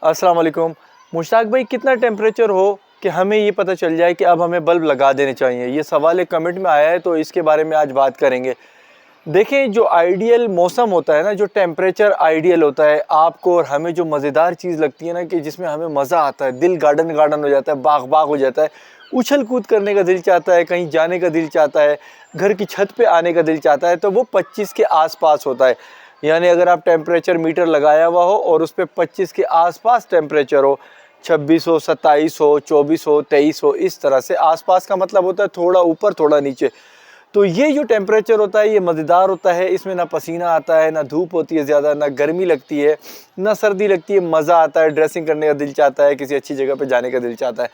अस्सलाम वालेकुम। मुश्ताक भाई, कितना टेम्परेचर हो कि हमें ये पता चल जाए कि अब हमें बल्ब लगा देने चाहिए? ये सवाल एक कमेंट में आया है, तो इसके बारे में आज बात करेंगे। देखें, जो आइडियल मौसम होता है ना, जो टेम्परेचर आइडियल होता है आपको और हमें, जो मज़ेदार चीज़ लगती है ना, कि जिसमें हमें मज़ा आता है, दिल गार्डन गार्डन हो जाता है, बाग बाग हो जाता है, उछल कूद करने का दिल चाहता है, कहीं जाने का दिल चाहता है, घर की छत पे आने का दिल चाहता है, तो वो 25 के आसपास होता है। यानी अगर आप टेम्परेचर मीटर लगाया हुआ हो और उस पर 25 के आसपास टेम्परेचर हो, 26 हो, 27 हो, 24 हो, 23 हो, इस तरह से आसपास का मतलब होता है थोड़ा ऊपर थोड़ा नीचे। तो ये जो टेम्परेचर होता है ये मज़ेदार होता है। इसमें ना पसीना आता है, ना धूप होती है ज़्यादा, ना गर्मी लगती है, ना सर्दी लगती है। मज़ा आता है, ड्रेसिंग करने का दिल चाहता है, किसी अच्छी जगह पे जाने का दिल चाहता है।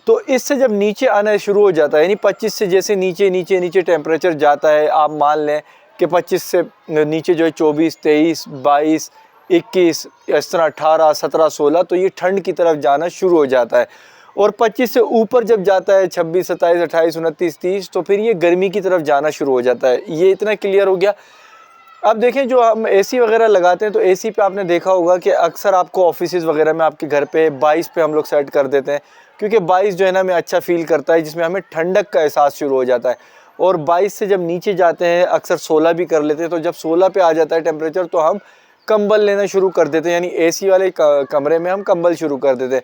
तो इससे जब नीचे आना शुरू हो जाता है, यानी 25 से जैसे नीचे नीचे नीचे टेम्परेचर जाता है, आप मान लें कि 25 से नीचे जो है 24, 23, 22, 21, इस तरह 18, 17, 16, तो ये ठंड की तरफ जाना शुरू हो जाता है। और 25 से ऊपर जब जाता है 26, 27, 28, 29, 30, तो फिर ये गर्मी की तरफ जाना शुरू हो जाता है। ये इतना क्लियर हो गया। अब देखें, जो हम एसी वगैरह लगाते हैं तो एसी पे आपने देखा होगा कि अक्सर आपको ऑफिसेज़ वगैरह में आपके घर पे 22 पे हम लोग सेट कर देते हैं, क्योंकि 22 जो है ना हमें अच्छा फील करता है, जिसमें हमें ठंडक का एहसास शुरू हो जाता है। और 22 से जब नीचे जाते हैं अक्सर 16 भी कर लेते हैं, तो जब 16 पे आ जाता है टेम्परेचर तो हम कंबल लेना शुरू कर देते हैं, यानी एसी वाले कमरे में हम कंबल शुरू कर देते हैं।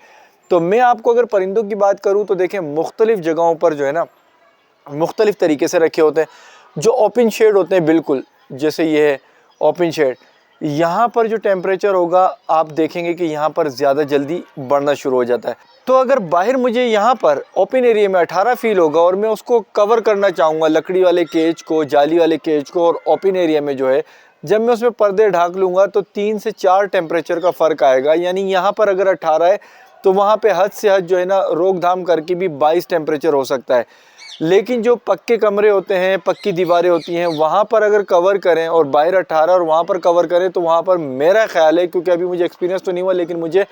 तो मैं आपको अगर परिंदों की बात करूँ तो देखें, मुख्तलिफ़ जगहों पर जो है ना मुख्तलिफ़ तरीके से रखे होते हैं। जो ओपन शेड होते हैं, बिल्कुल जैसे ये है ओपन शेड, यहाँ पर जो टेम्परेचर होगा आप देखेंगे कि यहाँ पर ज़्यादा जल्दी बढ़ना शुरू हो जाता है। तो अगर बाहर मुझे यहाँ पर ओपन एरिया में 18 फील होगा और मैं उसको कवर करना चाहूँगा, लकड़ी वाले केज को, जाली वाले केज को, और ओपन एरिया में जो है जब मैं उसमें पर्दे ढाक लूँगा तो 3 से 4 टेम्परेचर का फ़र्क आएगा। यानी यहाँ पर अगर 18 है तो वहाँ पे हद से हद जो है ना रोकथाम करके भी 22 टेम्परेचर हो सकता है। लेकिन जो पक्के कमरे होते हैं, पक्की दीवारें होती हैं, वहाँ पर अगर कवर करें और बाहर 18 और वहाँ पर कवर करें तो वहाँ पर मेरा ख्याल है, क्योंकि अभी मुझे एक्सपीरियंस तो नहीं हुआ, लेकिन मुझे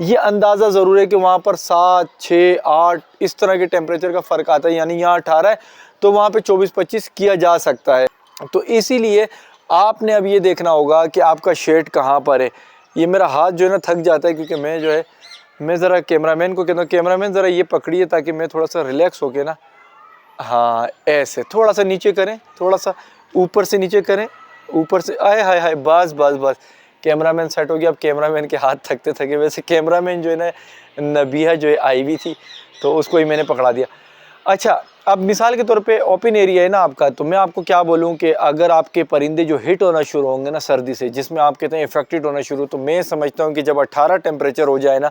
ये अंदाज़ा ज़रूर है कि वहाँ पर 7, 6, 8 इस तरह के टेम्परेचर का फ़र्क आता है। यानी यहाँ 18 है तो वहाँ पर 24-25 किया जा सकता है। तो इसीलिए आपने अब ये देखना होगा कि आपका शेड कहाँ पर है। ये मेरा हाथ जो है ना थक जाता है, क्योंकि मैं जो है मैं ज़रा कैमरामैन को कहता हूँ, कैमरामैन ज़रा ये पकड़िए ताकि मैं थोड़ा सा रिलैक्स हो के ना, हाँ ऐसे थोड़ा सा नीचे करें, थोड़ा सा ऊपर से नीचे करें, ऊपर से आए, हाय हाय, बस बस बस, कैमरामैन सेट हो गया। अब कैमरामैन के हाथ थकते थके, वैसे कैमरामैन जो है ना नबिया जो है आई हुई थी तो उसको ही मैंने पकड़ा दिया। अच्छा, अब मिसाल के तौर पे ओपन एरिया है ना आपका, तो मैं आपको क्या बोलूँ कि अगर आपके परिंदे जो हिट होना शुरू होंगे ना सर्दी से, जिसमें आप कहते हैं इफेक्टेड होना शुरू, तो मैं समझता हूँ कि जब 18 टेम्परेचर हो जाए ना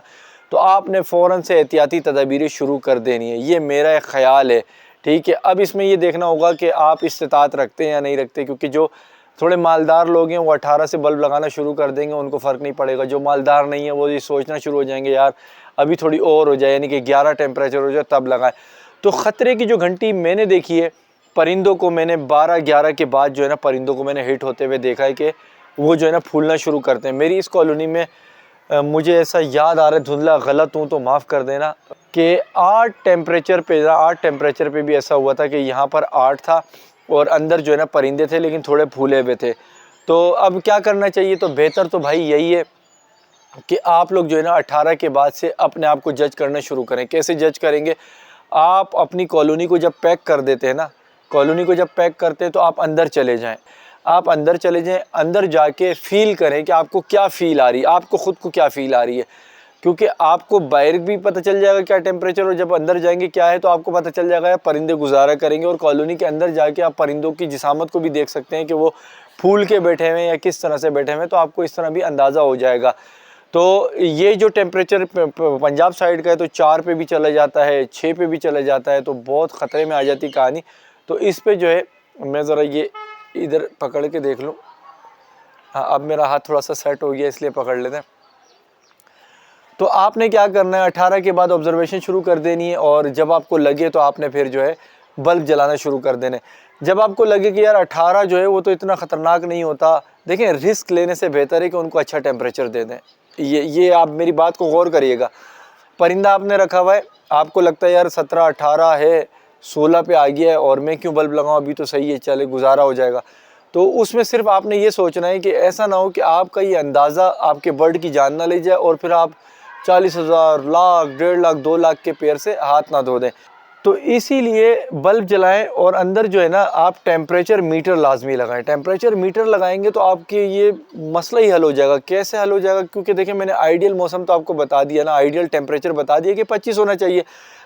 तो आपने फ़ौरन से एहतियाती तदाबीरें शुरू कर देनी है। ये मेरा एक ख्याल है, ठीक है। अब इसमें ये देखना होगा कि आप इस्तात रखते हैं या नहीं रखते, क्योंकि जो थोड़े मालदार लोग हैं वो 18 से बल्ब लगाना शुरू कर देंगे, उनको फ़र्क नहीं पड़ेगा। जो मालदार नहीं है वो ये सोचना शुरू हो जाएंगे, यार अभी थोड़ी और हो जाए, यानी कि 11 टेम्परेचर हो जाए तब लगाएं। तो ख़तरे की जो घंटी मैंने देखी है परिंदों को, मैंने 12-11 के बाद जो है ना परिंदों को मैंने हिट होते हुए देखा है कि वो जो है ना फूलना शुरू करते हैं। मेरी इस कॉलोनी में मुझे ऐसा याद आ रहा है, धुंधला गलत हूँ तो माफ़ कर देना, कि 8 टेम्परेचर पे भी ऐसा हुआ था कि यहाँ पर 8 था और अंदर जो है ना परिंदे थे, लेकिन थोड़े फूले हुए थे। तो अब क्या करना चाहिए? तो बेहतर तो भाई यही है कि आप लोग जो है ना 18 के बाद से अपने आप को जज करना शुरू करें। कैसे जज करेंगे? आप अपनी कॉलोनी को जब पैक कर देते हैं ना, कॉलोनी को जब पैक करते हैं तो आप अंदर चले जाएं। आप अंदर चले जाएं, अंदर जाके फ़ील करें कि आपको क्या फ़ील आ रही है, आपको ख़ुद को क्या फ़ील आ रही है। क्योंकि आपको बाहर भी पता चल जाएगा क्या टेम्परेचर, और जब अंदर जाएंगे क्या है तो आपको पता चल जाएगा या परिंदे गुजारा करेंगे। और कॉलोनी के अंदर जाके आप परिंदों की जिसामत को भी देख सकते हैं कि वो फूल के बैठे हुए हैं या किस तरह से बैठे हुए हैं, तो आपको इस तरह भी अंदाज़ा हो जाएगा। तो ये जो टेम्परेचर पंजाब साइड का है तो 4 पे भी चला जाता है, 6 पे भी चला जाता है, तो बहुत ख़तरे में आ जाती कहानी। तो इस पे जो है मैं ज़रा ये इधर पकड़ के देख लूँ। हाँ, अब मेरा हाथ थोड़ा सा सेट हो गया, इसलिए पकड़ लेते हैं। तो आपने क्या करना है, 18 के बाद ऑब्जर्वेशन शुरू कर देनी है, और जब आपको लगे तो आपने फिर जो है बल्ब जलाना शुरू कर देने। जब आपको लगे कि यार 18 जो है वो तो इतना ख़तरनाक नहीं होता, देखें रिस्क लेने से बेहतर है कि उनको अच्छा टेम्परेचर दे दें। ये आप मेरी बात को गौर करिएगा। परिंदा आपने रखा हुआ है, आपको लगता है यार 17-18 है, 16 पे आ गया है और मैं क्यों बल्ब लगाऊँ, अभी तो सही है, चले गुजारा हो जाएगा। तो उसमें सिर्फ आपने ये सोचना है कि ऐसा ना हो कि आपका ये अंदाज़ा आपके बर्ड की जान ना ले जाए और फिर आप 40,000, लाख, 1.5 लाख, 2 लाख के पेड़ से हाथ ना धो दें। तो इसीलिए बल्ब जलाएं और अंदर जो है ना आप टेम्परेचर मीटर लाजमी लगाएं। टेम्परेचर मीटर लगाएंगे तो आपके ये मसला ही हल हो जाएगा। कैसे हल हो जाएगा? क्योंकि देखिए मैंने आइडियल मौसम तो आपको बता दिया ना, आइडियल टेम्परेचर बता दिया कि 25 होना चाहिए।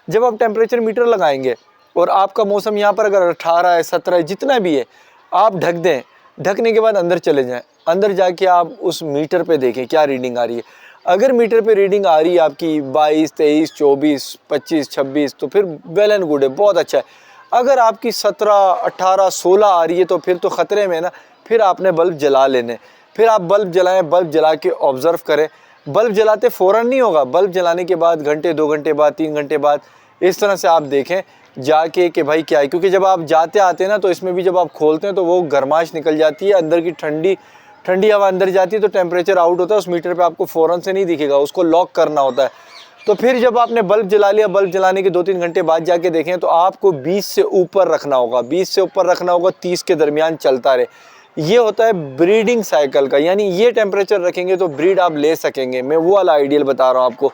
जब आप टेम्परेचर मीटर लगाएंगे और आपका मौसम यहाँ पर अगर 18 है, 17 है, जितना भी है, आप ढक दें। ढकने के बाद अंदर चले जाएं। अंदर जाके आप उस मीटर पे देखें क्या रीडिंग आ रही है। अगर मीटर पे रीडिंग आ रही है आपकी 22, 23, 24, 25, 26 तो फिर वेल एंड गुड है, बहुत अच्छा है। अगर आपकी 17, 18, 16 आ रही है तो फिर तो ख़तरे में ना, फिर आपने बल्ब जला लेने। फिर आप बल्ब जलाएं, बल्ब जला के ऑब्ज़र्व करें। बल्ब जलाते फ़ौरन नहीं होगा, बल्ब जलाने के बाद घंटे, 2 घंटे बाद, 3 घंटे बाद इस तरह से आप देखें जाके कि भाई क्या है। क्योंकि जब आप जाते आते हैं ना तो इसमें भी जब आप खोलते हैं तो वो गर्माश निकल जाती है, अंदर की ठंडी हवा अंदर जाती है तो टेम्परेचर आउट होता है। उस मीटर पे आपको फ़ौरन से नहीं दिखेगा, उसको लॉक करना होता है। तो फिर जब आपने बल्ब जला लिया, बल्ब जलाने के 2-3 घंटे बाद जाके देखें तो आपको 20 से ऊपर रखना होगा, 20 से ऊपर रखना होगा, 30 के दरमियान चलता रहे। ये होता है ब्रीडिंग साइकिल का, यानी ये टेम्परेचर रखेंगे तो ब्रीड आप ले सकेंगे। मैं वो वाला आइडियल बता रहा हूँ आपको।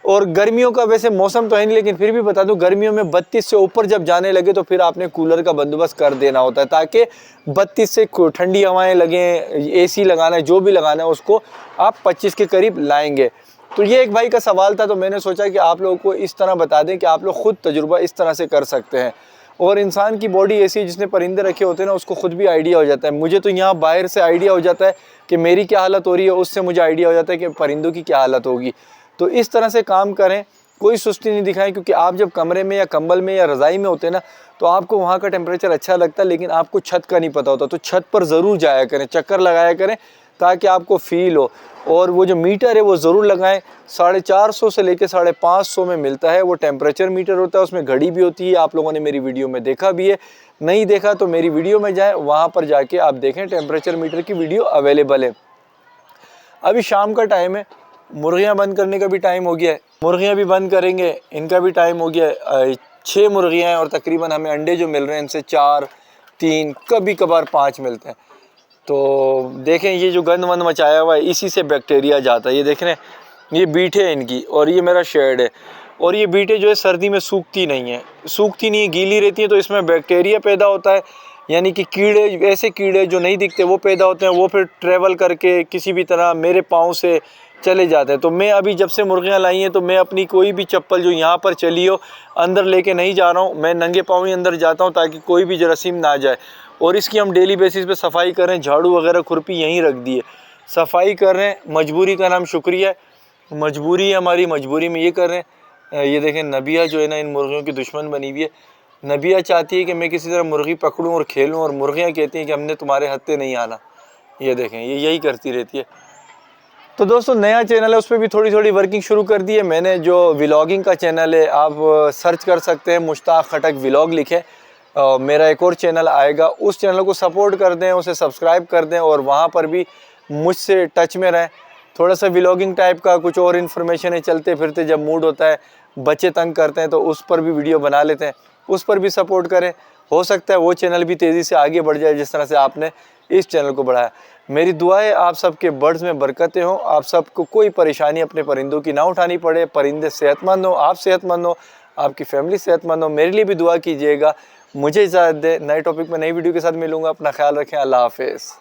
और गर्मियों का वैसे मौसम तो है नहीं, लेकिन फिर भी बता दूं, गर्मियों में 32 से ऊपर जब जाने लगे तो फिर आपने कूलर का बंदोबस्त कर देना होता है, ताकि 32 से ठंडी हवाएं लगें, एसी लगाना है, जो भी लगाना है उसको आप 25 के करीब लाएंगे। तो ये एक भाई का सवाल था, तो मैंने सोचा कि आप लोगों को इस तरह बता दें कि आप लोग खुद तजुर्बा इस तरह से कर सकते हैं। और इंसान की बॉडी ऐसी है, जिसने परिंदे रखे होते हैं ना, उसको खुद भी आइडिया हो जाता है। मुझे तो यहाँ बाहर से आइडिया हो जाता है कि मेरी क्या हालत हो रही है, उससे मुझे आइडिया हो जाता है कि परिंदों की क्या हालत होगी। तो इस तरह से काम करें, कोई सुस्ती नहीं दिखाएं। क्योंकि आप जब कमरे में या कंबल में या रज़ाई में होते हैं ना, तो आपको वहाँ का टेम्परेचर अच्छा लगता है, लेकिन आपको छत का नहीं पता होता। तो छत पर ज़रूर जाया करें, चक्कर लगाया करें, ताकि आपको फील हो। और वो जो मीटर है वो ज़रूर लगाएं। 450 से लेकर 550 में मिलता है, वो टेम्परेचर मीटर होता है, उसमें घड़ी भी होती है। आप लोगों ने मेरी वीडियो में देखा भी है, नहीं देखा तो मेरी वीडियो में जाएँ, वहाँ पर जाके आप देखें, टेम्परेचर मीटर की वीडियो अवेलेबल है। अभी शाम का टाइम है, मुर्गियाँ बंद करने का भी टाइम हो गया है, मुर्गियाँ भी बंद करेंगे, इनका भी टाइम हो गया है। 6 मुर्गियाँ हैं और तकरीबन हमें अंडे जो मिल रहे हैं इनसे 4, 3, कभी कभार 5 मिलते हैं। तो देखें ये जो गंद वंद मचाया हुआ है, इसी से बैक्टीरिया जाता है। ये देख रहे हैं, ये बीटें हैं इनकी, और ये मेरा शेड है। और ये बीटें जो है सर्दी में सूखती नहीं है, गीली रहती हैं, तो इसमें बैक्टीरिया पैदा होता है। यानी कि कीड़े, ऐसे कीड़े जो नहीं दिखते वो पैदा होते हैं, वो फिर ट्रैवल करके किसी भी तरह मेरे पाँव से चले जाते हैं। तो मैं अभी जब से मुर्गियाँ लाई हैं तो मैं अपनी कोई भी चप्पल जो यहाँ पर चली हो अंदर लेके नहीं जा रहा हूँ, मैं नंगे पाँव ही अंदर जाता हूँ, ताकि कोई भी जरासीम ना जाए। और इसकी हम डेली बेसिस पे सफाई कर रहे हैं, झाड़ू वगैरह खुरपी यहीं रख दी है, सफाई कर रहे हैं। मजबूरी का नाम शुक्रिया है, मजबूरी है हमारी, मजबूरी में ये कर रहे हैं। ये देखें नबिया जो है ना इन मुर्गियों की दुश्मन बनी हुई है। नबिया चाहती है कि मैं किसी तरह मुर्गी पकड़ूं और खेलूं, और मुर्गियाँ कहती हैं कि हमने तुम्हारे हत्थे नहीं आना। ये देखें, ये यही करती रहती है। तो दोस्तों नया चैनल है, उस पर भी थोड़ी थोड़ी वर्किंग शुरू कर दी है मैंने। जो व्लॉगिंग का चैनल है, आप सर्च कर सकते हैं, मुश्ताक खटक व्लॉग लिखें। मेरा एक और चैनल आएगा, उस चैनल को सपोर्ट कर दें, उसे सब्सक्राइब कर दें, और वहाँ पर भी मुझसे टच में रहें। थोड़ा सा व्लॉगिंग टाइप का कुछ और इन्फॉर्मेशन है, चलते फिरते जब मूड होता है, बच्चे तंग करते हैं तो उस पर भी वीडियो बना लेते हैं, उस पर भी सपोर्ट करें। हो सकता है वो चैनल भी तेज़ी से आगे बढ़ जाए, जिस तरह से आपने इस चैनल को बढ़ाया। मेरी दुआ है आप सबके बर्ड्स में बरकतें हों, आप सबको कोई परेशानी अपने परिंदों की ना उठानी पड़े, परिंदे सेहतमंद हो, आप सेहतमंद हो, आपकी फैमिली सेहतमंद हो। मेरे लिए भी दुआ कीजिएगा। मुझे इजाज़त दें, नए टॉपिक में नई वीडियो के साथ मिलूँगा। अपना ख्याल रखें। अल्लाह हाफ़िज़।